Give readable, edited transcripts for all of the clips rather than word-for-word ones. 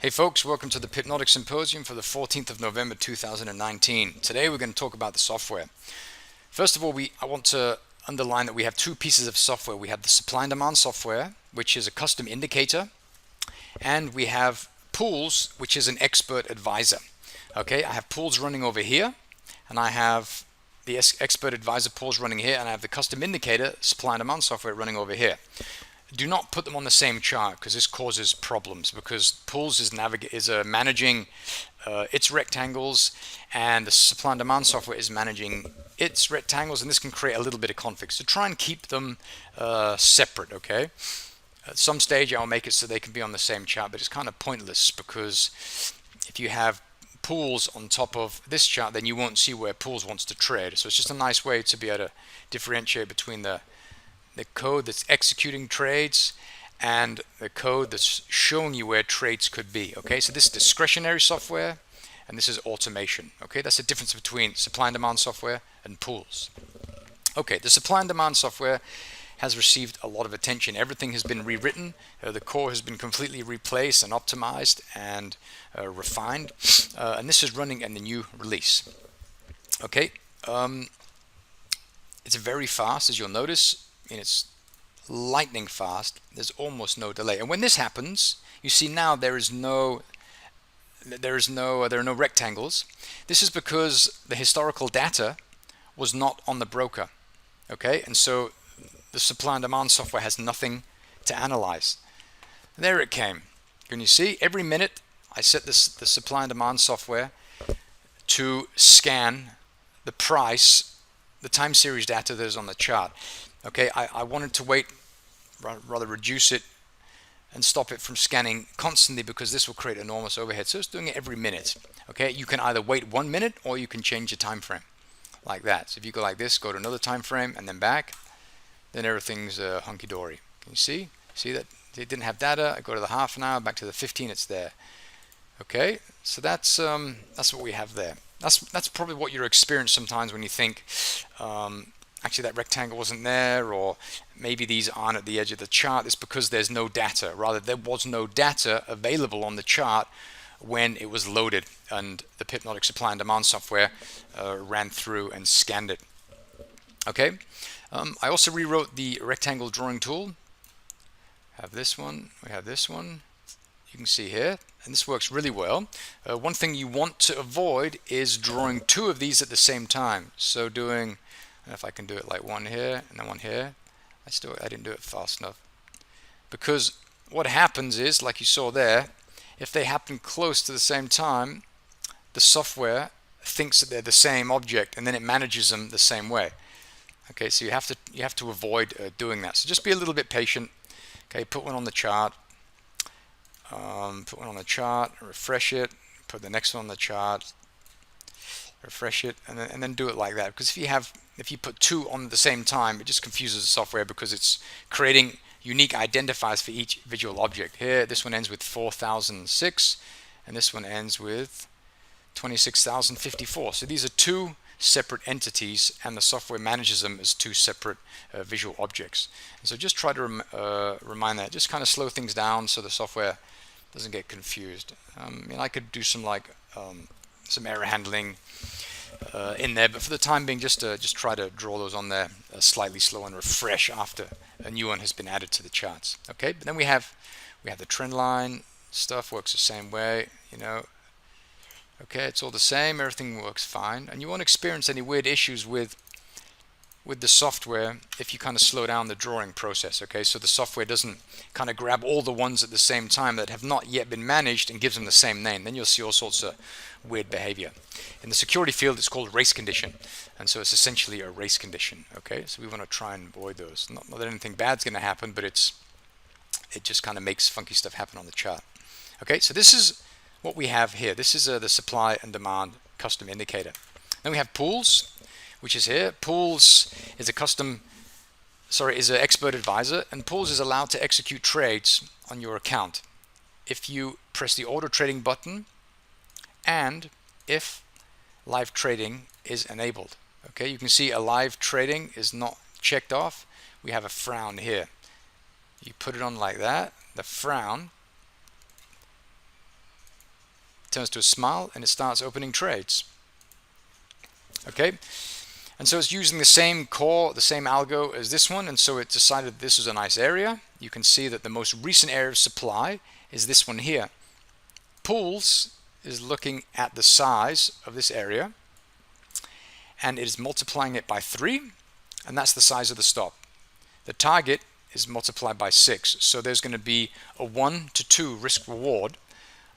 Hey folks, welcome to the Pipnotic Symposium for the 14th of November 2019. Today we're going to talk about the software. First of all, I want to underline that we have two pieces of software. We have the supply and demand software, which is a custom indicator, and we have pools, which is an expert advisor. Okay, I have pools running over here, and I have the expert advisor pools running here, and I have the custom indicator supply and demand software running over here. Do not put them on the same chart because this causes problems, because pools is managing its rectangles and the supply and demand software is managing its rectangles, and this can create a little bit of conflict. So try and keep them separate, okay? At some stage I'll make it so they can be on the same chart, but it's kind of pointless because if you have pools on top of this chart, then you won't see where pools wants to trade. So it's just a nice way to be able to differentiate between the code that's executing trades and the code that's showing you where trades could be. Okay, so this is discretionary software and this is automation. Okay, that's the difference between supply and demand software and pools. Okay, the supply and demand software has received a lot of attention. Everything has been rewritten. The core has been completely replaced and optimized and refined, and this is running in the new release. Okay, it's very fast, as you'll notice. It's lightning fast. There's almost no delay, and when this happens, you see now there are no rectangles. This is because the historical data was not on the broker. Okay, and so the supply and demand software has nothing to analyze. There it came. Can you see? Every minute I set the supply and demand software to scan the price, the time series data that is on the chart. Okay, I wanted to wait, rather reduce it and stop it from scanning constantly because this will create enormous overhead. So it's doing it every minute. Okay, you can either wait 1 minute or you can change the time frame like that. So if you go like this, go to another time frame and then back, then everything's hunky-dory. Can you see? See that it didn't have data. I go to the half an hour, back to the 15, it's there. Okay, so that's what we have there. That's probably what you're experiencing sometimes when you think actually that rectangle wasn't there, or maybe these aren't at the edge of the chart. It's because there's no data. Rather, there was no data available on the chart when it was loaded and the Pipnotic supply and demand software ran through and scanned it. Okay, I also rewrote the rectangle drawing tool. Have this one, we have this one. You can see here, and this works really well. One thing you want to avoid is drawing two of these at the same time. So doing, if I can do it like one here and then one here, I didn't do it fast enough. Because what happens is, like you saw there, if they happen close to the same time, the software thinks that they're the same object and then it manages them the same way. Okay, so you have to avoid doing that. So just be a little bit patient. Okay, put one on the chart. Put one on the chart, refresh it, put the next one on the chart, refresh it, and then do it like that. Because if you put two on at the same time, it just confuses the software because it's creating unique identifiers for each visual object. Here, this one ends with 4006, and this one ends with 26,054. So these are two separate entities, and the software manages them as two separate visual objects. And so just try to remind that. Just kind of slow things down so the software doesn't get confused. I could do some error handling in there, but for the time being, just try to draw those on there slightly slow and refresh after a new one has been added to the charts. Okay, but then we have the trend line stuff. Works the same way, Okay, it's all the same, everything works fine, and you won't experience any weird issues with the software if you kind of slow down the drawing process. Okay, so the software doesn't kind of grab all the ones at the same time that have not yet been managed and gives them the same name. Then you'll see all sorts of weird behavior. In the security field, it's called race condition, and so it's essentially a race condition. Okay, so we want to try and avoid those. Not that anything bad's going to happen, but it just kind of makes funky stuff happen on the chart. Okay, so this is what we have here. This is the supply and demand custom indicator. Then we have pools, which is here. Pools is an expert advisor, and pools is allowed to execute trades on your account if you press the auto trading button and if live trading is enabled. Okay, you can see a live trading is not checked off. We have a frown here. You put it on like that, the frown turns to a smile, and it starts opening trades. Okay, and so it's using the same core, the same algo as this one, and so it decided this is a nice area. You can see that the most recent area of supply is this one here. Pools is looking at the size of this area, and it is multiplying it by 3, and that's the size of the stop. The target is multiplied by 6, so there's going to be a 1 to 2 risk reward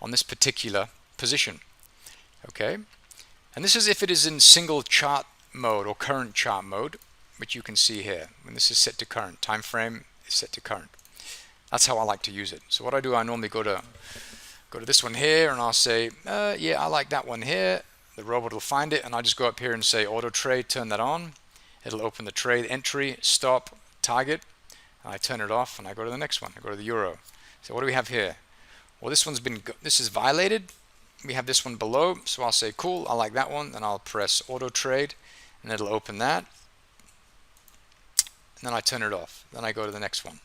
on this particular position. Okay, and this is if it is in single chart mode or current chart mode, which you can see here. When this is set to current, time frame is set to current. That's how I like to use it. So what I do, I normally go to this one here, and I'll say, yeah, I like that one here. The robot will find it, and I just go up here and say auto trade, turn that on. It'll open the trade, entry, stop, target, and I turn it off, and I go to the next one. I go to the euro. So what do we have here? Well, this is violated. We have this one below, so I'll say cool, I like that one, and I'll press auto trade, and it'll open that, and then I turn it off. Then I go to the next one,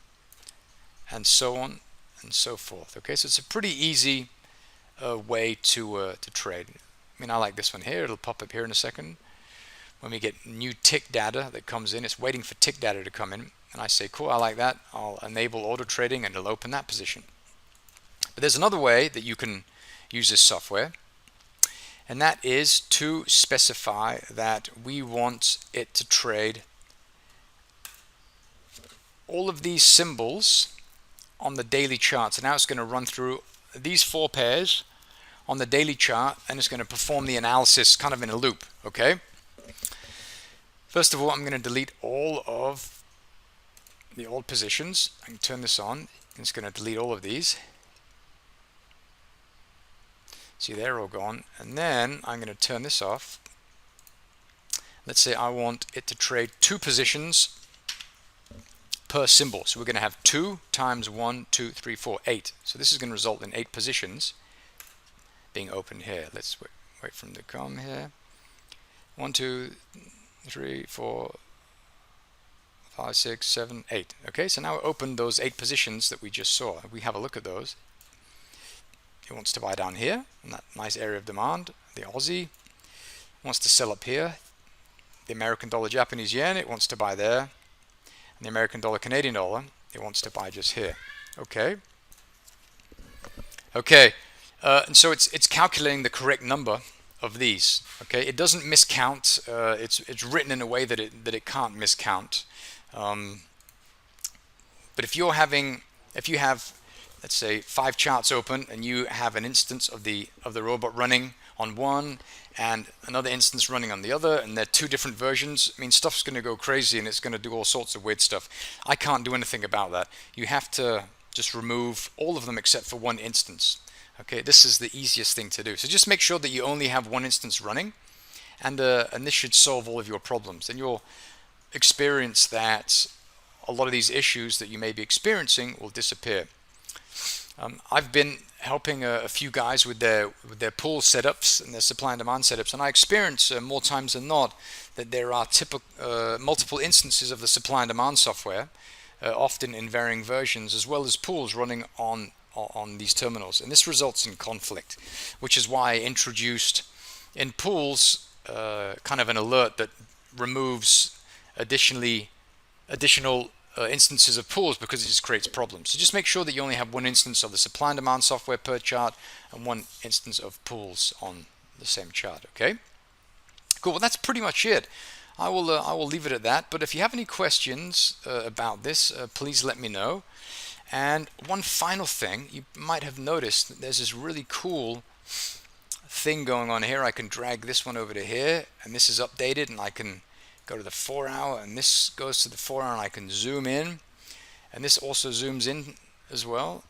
and so on and so forth. Okay, so it's a pretty easy way to trade. I mean, I like this one here. It'll pop up here in a second. When we get new tick data that comes in, it's waiting for tick data to come in, and I say cool, I like that. I'll enable auto trading, and it'll open that position. But there's another way that you can use this software, and that is to specify that we want it to trade all of these symbols on the daily chart. So now it's going to run through these 4 pairs on the daily chart, and it's going to perform the analysis kind of in a loop. Okay, first of all, I'm going to delete all of the old positions. I can turn this on, and it's going to delete all of these. See, they're all gone. And then I'm going to turn this off. Let's say I want it to trade 2 positions per symbol. So we're going to have 2 times 1, 2, 3, 4, 8. So this is going to result in 8 positions being opened here. Let's wait for them to come here. 1, 2, 3, 4, 5, 6, 7, 8. Okay, so now open those 8 positions that we just saw. We have a look at those. It wants to buy down here in that nice area of demand. The Aussie wants to sell up here. The American dollar, Japanese yen, it wants to buy there. And the American dollar, Canadian dollar, it wants to buy just here. Okay. Okay. And so it's calculating the correct number of these. Okay. It doesn't miscount. It's written in a way that it can't miscount. But if you have, let's say, 5 charts open, and you have an instance of the robot running on one and another instance running on the other, and they're 2 different versions, I mean, stuff's going to go crazy, and it's going to do all sorts of weird stuff. I can't do anything about that. You have to just remove all of them except for one instance. Okay, this is the easiest thing to do. So just make sure that you only have one instance running, and this should solve all of your problems. And you'll experience that a lot of these issues that you may be experiencing will disappear. I've been helping a few guys with their pool setups and their supply and demand setups, and I experience more times than not that there are multiple instances of the supply and demand software, often in varying versions, as well as pools running on these terminals, and this results in conflict, which is why I introduced in pools kind of an alert that removes additional instances of pools, because it just creates problems. So just make sure that you only have one instance of the supply and demand software per chart and one instance of pools on the same chart. Okay, cool. Well, that's pretty much it. I will leave it at that, but if you have any questions about this, please let me know. And one final thing, you might have noticed that there's this really cool thing going on here. I can drag this one over to here, and this is updated, and I can go to the 4 hour, and this goes to the 4 hour, and I can zoom in, and this also zooms in as well.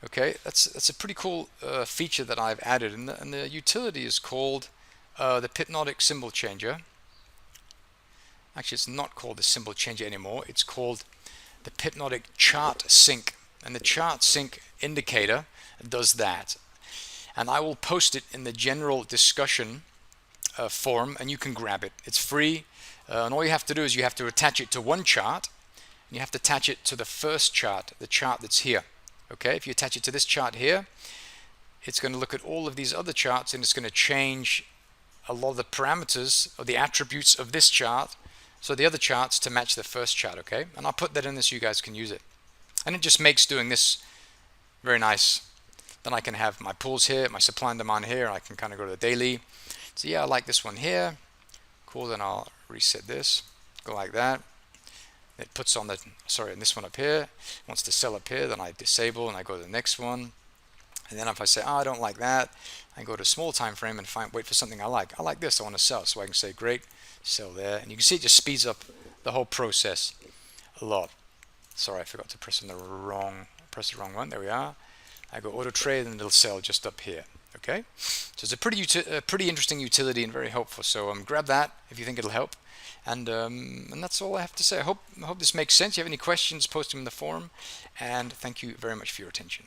Okay, that's a pretty cool feature that I've added, and the utility is called the Pipnotic symbol changer. Actually, it's not called the symbol changer anymore. It's called the Pipnotic chart sync, and the chart sync indicator does that. And I will post it in the general discussion forum, and you can grab it. It's free, and all you have to do is you have to attach it to one chart, and you have to attach it to the first chart, the chart that's here. Okay, if you attach it to this chart here, it's going to look at all of these other charts and it's going to change a lot of the parameters or the attributes of this chart, so the other charts to match the first chart. Okay, and I'll put that in this so you guys can use it, and it just makes doing this very nice. Then I can have my pools here, my supply and demand here, and I can kind of go to the daily. So yeah, I like this one here. Cool. Then I'll reset this, go like that. It puts on the, sorry, and this one up here wants to sell up here, then I disable and I go to the next one. And then if I say, oh, I don't like that, I go to small time frame and wait for something I like. I like this, I want to sell. So I can say, great, sell there. And you can see it just speeds up the whole process a lot. Sorry, I forgot to press the wrong one. There we are. I go auto trade and it'll sell just up here. Okay, so it's a pretty interesting utility and very helpful. So grab that if you think it'll help. And that's all I have to say. I hope this makes sense. If you have any questions, post them in the forum. And thank you very much for your attention.